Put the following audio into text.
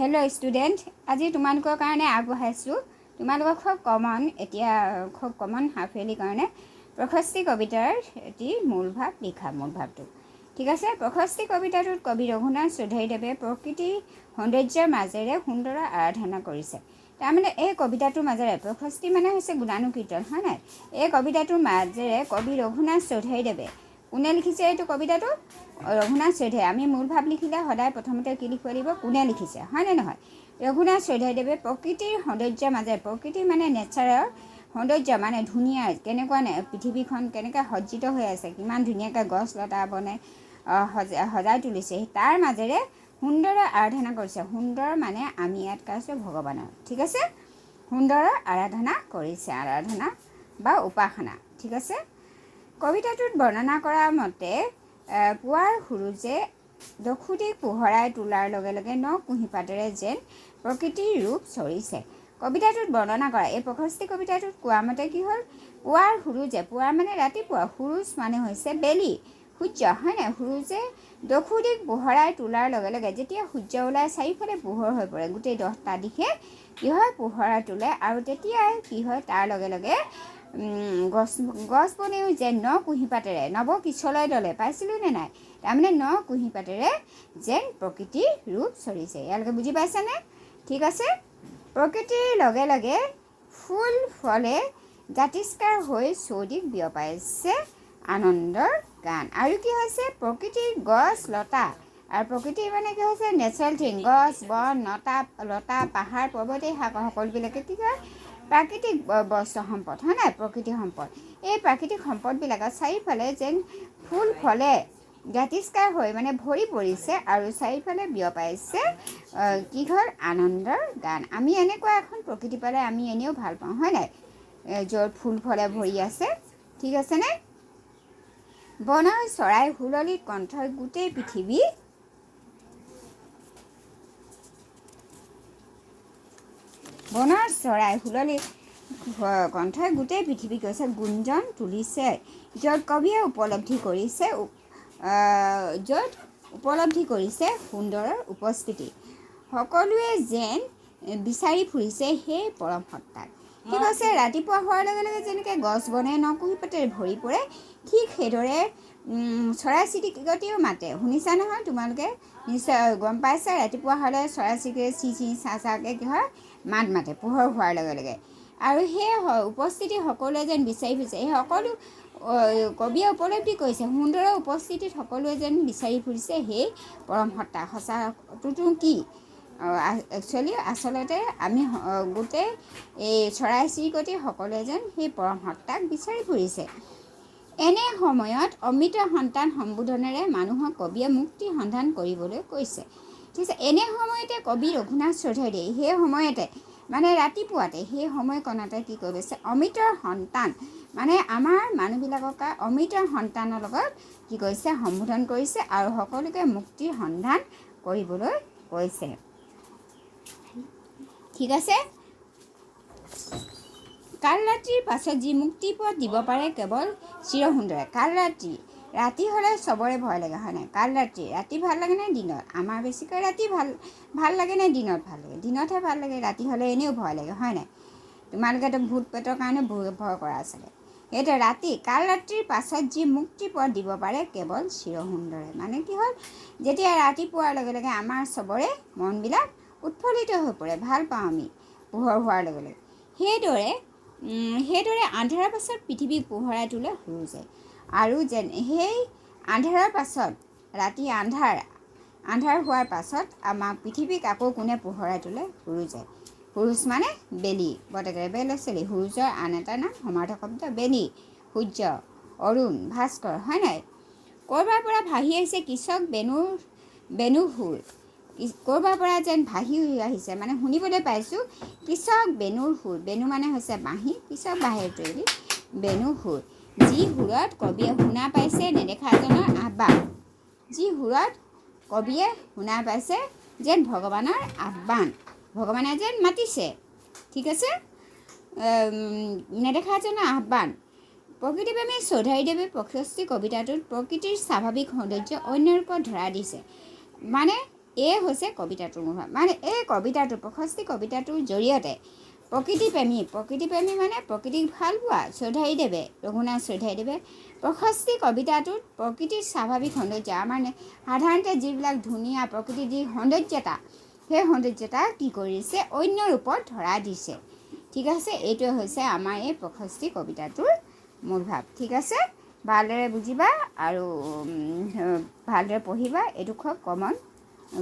Hello' student, আজি তোমালোকৰ কাৰণে আগবঢ়াইছোঁ তোমালোকৰ খুব কমন হাফ ইয়াৰলিৰ কাৰণে প্ৰশস্তি কবিতাৰ এটি মূল ভাৱ লিখা মূল ভাৱটো। ঠিক আছে, প্ৰশস্তি কবিতাটোত কবি ৰঘুনাথ চৌধুৰীদেৱে প্ৰকৃতিৰ সৌন্দৰ্যৰ মাজেৰে সুন্দৰ আৰাধনা কৰিছে। তাৰমানে এই কবিতাটোৰ মাজেৰে প্ৰশস্তি মানে হৈছে গুণানুকীৰ্তন, হয় নাই? এই কবিতাটোৰ মাজেৰে কবি ৰঘুনাথ চৌধুৰীদেৱে কোনে লিখিছে এইটো কবিতাটো? ৰঘুনাথ চৌধুৰী। আমি মূল ভাৱ লিখিলে সদায় প্ৰথমতে কি লিখিব লাগিব? কোনে লিখিছে, হয়নে নহয়? ৰঘুনাথ চৌধুৰীদেৱে প্ৰকৃতিৰ সৌন্দৰ্যৰ মাজেৰে, প্ৰকৃতি মানে নেচাৰৰ সৌন্দৰ্য মানে ধুনীয়া, কেনেকুৱা পৃথিৱীখন কেনেকৈ সজ্জিত হৈ আছে, কিমান ধুনীয়াকৈ গছ লতা বনে সজাই তুলিছে, তাৰ মাজেৰে সুন্দৰ আৰাধনা কৰিছে। সুন্দৰ মানে আমি ইয়াত কৈছোঁ ভগৱানৰ, ঠিক আছে? সুন্দৰৰ আৰাধনা কৰিছে, আৰাধনা বা উপাসনা, ঠিক আছে? কবিতাটোত বৰ্ণনা কৰা মতে পুৱাৰ সূৰুযে দক্ষিণদিশ পোহৰাই তোলাৰ লগে লগে ন কুঁহিপাতেৰে যেন প্ৰকৃতিৰ ৰূপ চৰিছে। কবিতাটোত বৰ্ণনা কৰা এই প্ৰশস্তি কবিতাটোত কোৱা মতে কি হ'ল? পুৱাৰ সূৰুযে, পুৱাৰ মানে ৰাতিপুৱা, সূৰুজ মানে হৈছে বেলি, সূৰ্য, হয় নাই? সূৰুযে দক্ষিণদিশ পোহৰাই তোলাৰ লগে লগে যেতিয়া সূৰ্য ওলাই চাৰিওফালে পোহৰ হৈ পৰে, গোটেই 10টা দিশে কি হয়? পোহৰাই তোলে। আৰু তেতিয়াই কি হয়? তাৰ লগে লগে গছ বনেও যেন ন কুঁহিপাতেৰে নৱ কিশলয় দলে, পাইছিলোঁ নে নাই? তাৰমানে ন কুঁহিপাতেৰে যেন প্ৰকৃতিৰ ৰূপ চৰিছে। ইয়ালৈকে বুজি পাইছেনে? ঠিক আছে। প্ৰকৃতিৰ লগে লগে ফুল ফলে জাতিষ্কাৰ হৈ চৌদিশ বিয়পাইছে আনন্দৰ গান। আৰু কি হৈছে? প্ৰকৃতিৰ গছ লতা, আৰু প্ৰকৃতি মানে কি হৈছে? নেচাৰেল থিং, গছ বন লতা পাহাৰ পৰ্বত এই সকলোবিলাকে কি কয়? প্ৰাকৃতিক বস্তু সম্পদ, হয় নাই? প্ৰকৃতিৰ সম্পদ। এই প্ৰাকৃতিক সম্পদবিলাকত চাৰিওফালে যেন ফুল ফলে জাতিষ্কাৰ হৈ মানে ভৰি পৰিছে আৰু চাৰিওফালে বিয়পাইছে কি হ'ল? আনন্দৰ গান। আমি এনেকুৱা এখন প্ৰকৃতি পালে আমি এনেও ভাল পাওঁ, হয় নাই? য'ত ফুল ফলে ভৰি আছে, ঠিক আছেনে? বনৰ চৰাই হুললিত কণ্ঠই গোটেই পৃথিৱী বনৰ চৰাই হুললিত কণ্ঠই গোটেই পৃথিৱী কৈছে গুঞ্জন তুলিছে, য'ত কবিয়ে উপলব্ধি কৰিছে সুন্দৰৰ উপস্থিতি। সকলোৱে যেন বিচাৰি ফুৰিছে সেই পৰম সত্তাক। ঠিক আছে, ৰাতিপুৱা হোৱাৰ লগে লগে যেনেকৈ গছ বনে ন কুঁহিপাতেৰে ভৰি পৰে, ঠিক সেইদৰে চৰাই চিৰিকটিও মাতে। শুনিছা নহয় তোমালোকে? নিশ্চয় গম পাইছা, ৰাতিপুৱা হ'লে চৰাই চিৰিকটিয়ে চি চি চা চাকৈ কি হয়? মাত মাতে পোহৰ হোৱাৰ লগে লগে। আৰু সেই উপস্থিতি সকলোৱে যেন বিচাৰি ফুৰিছে, সেই সকলো কবিয়ে উপলব্ধি কৰিছে সুন্দৰৰ উপস্থিতিত সকলোৱে যেন বিচাৰি ফুৰিছে সেই পৰম সত্তা। সঁচাটোতো কি? আচলতে আমি গোটেই এই চৰাই চিৰিকটি সকলোৱে যেন সেই পৰম সত্তাক বিচাৰি ফুৰিছে। এনে সময়ত অমৃত সন্তান সম্বোধনেৰে মানুহক কবিয়ে মুক্তি সন্ধান কৰিবলৈ কৈছে। ঠিক আছে, এনে সময়তে কবি ৰঘুনাথ চৌধুৰীয়ে সেই সময়তে মানে ৰাতিপুৱাতে সেই সময়কণতে কি কৰিছে? অমৃতৰ সন্তান মানে আমাৰ মানুহবিলাকক অমৃতৰ সন্তানৰ লগত কি কৰিছে? সম্বোধন কৰিছে আৰু সকলোকে মুক্তিৰ সন্ধান কৰিবলৈ কৈছে। ঠিক আছে। কাল ৰাতিৰ পাছত যি মুক্তিপদ দিব পাৰে কেৱল চিৰসুন্দৰে। কাল ৰাতি হ'লে চবৰে ভয় লাগে, হয় নাই? কাল ৰাতি ভাল লাগে নে দিনত? আমাৰ বেছিকৈ ৰাতি ভাল লাগে নে দিনত ভাল লাগে? দিনতহে ভাল লাগে, ৰাতি হ'লে এনেও ভয় লাগে, হয় নাই? তোমালোকেতো ভূত পেটৰ কাৰণে ভয় কৰা আছিলে। সেইটো কাল ৰাতিৰ পাছত যি মুক্তিপদ দিব পাৰে কেৱল চিৰসুন্দৰে। মানে কি হ'ল? যেতিয়া ৰাতি পোৱাৰ লগে লগে আমাৰ চবৰে মনবিলাক উৎফুল্লিত হৈ পৰে, ভাল পাওঁ আমি পোহৰ হোৱাৰ লগে লগে। সেইদৰে আন্ধাৰৰ পাছত পৃথিৱীক পোহৰাই তোলে সূৰুজে। আৰু যেন সেই আন্ধাৰৰ পাছত ৰাতি আন্ধাৰ হোৱাৰ পাছত আমাক পৃথিৱীক আকৌ কোনে পোহৰাই তোলে? সূৰুজে। সূৰুজ মানে বেলি, বৰদেউতাই বেলেগ সূৰুজৰ আন এটা নাম সমাৰ্থক শব্দ বেলি, সূৰ্য, অৰুণ, ভাস্কৰ, হয় নাই? ক'ৰবাৰ পৰা ভাহি আহিছে কৃষক বেনুৰ সুৰ। ক'ৰবাৰ পৰা যেন ভাহি আহিছে, মানে শুনিবলৈ পাইছোঁ কৃষক বেনুৰ সুৰ। বেনু মানে হৈছে বাঁহী, কৃষক বাঁহীৰ তৈয়াৰী বেনুৰ সুৰ। যি সুৰত কবিয়ে শুনা পাইছে নেদেখাজনৰ আহ্বান। যি সুৰত কবিয়ে শুনা পাইছে যেন ভগৱানৰ আহ্বান, ভগৱানে যেন মাতিছে। ঠিক আছে, নেদেখাজনৰ আহ্বান। প্ৰকৃতিপ্ৰেমী চৌধুৰীদেৱে প্ৰশস্তি কবিতাটোত প্ৰকৃতিৰ স্বাভাৱিক সৌন্দৰ্য অন্য ৰূপত ধৰা দিছে। মানে এই হৈছে কবিতাটোৰ মূল ভাৱ। মানে এই কবিতাটো প্ৰশস্তি কবিতাটোৰ জৰিয়তে প্ৰকৃতিপ্ৰেমী মানে প্ৰকৃতিক ভাল পোৱা চৌধাৰীদেৱে ৰঘুনাথ চৌধাৰীদেৱে প্ৰশস্তি কবিতাটোত প্ৰকৃতিৰ স্বাভাৱিক সৌন্দৰ্য আমাৰ সাধাৰণতে যিবিলাক ধুনীয়া প্ৰকৃতিৰ যি সৌন্দৰ্যতা সেই সৌন্দৰ্যতা কি কৰিছে অন্য ৰূপত ধৰা দিছে। ঠিক আছে, এইটোৱে হৈছে আমাৰ এই প্ৰশস্তি কবিতাটোৰ মূল ভাৱ। ঠিক আছে, ভালদৰে বুজিবা আৰু ভালদৰে পঢ়িবা। এইটো খুব কমন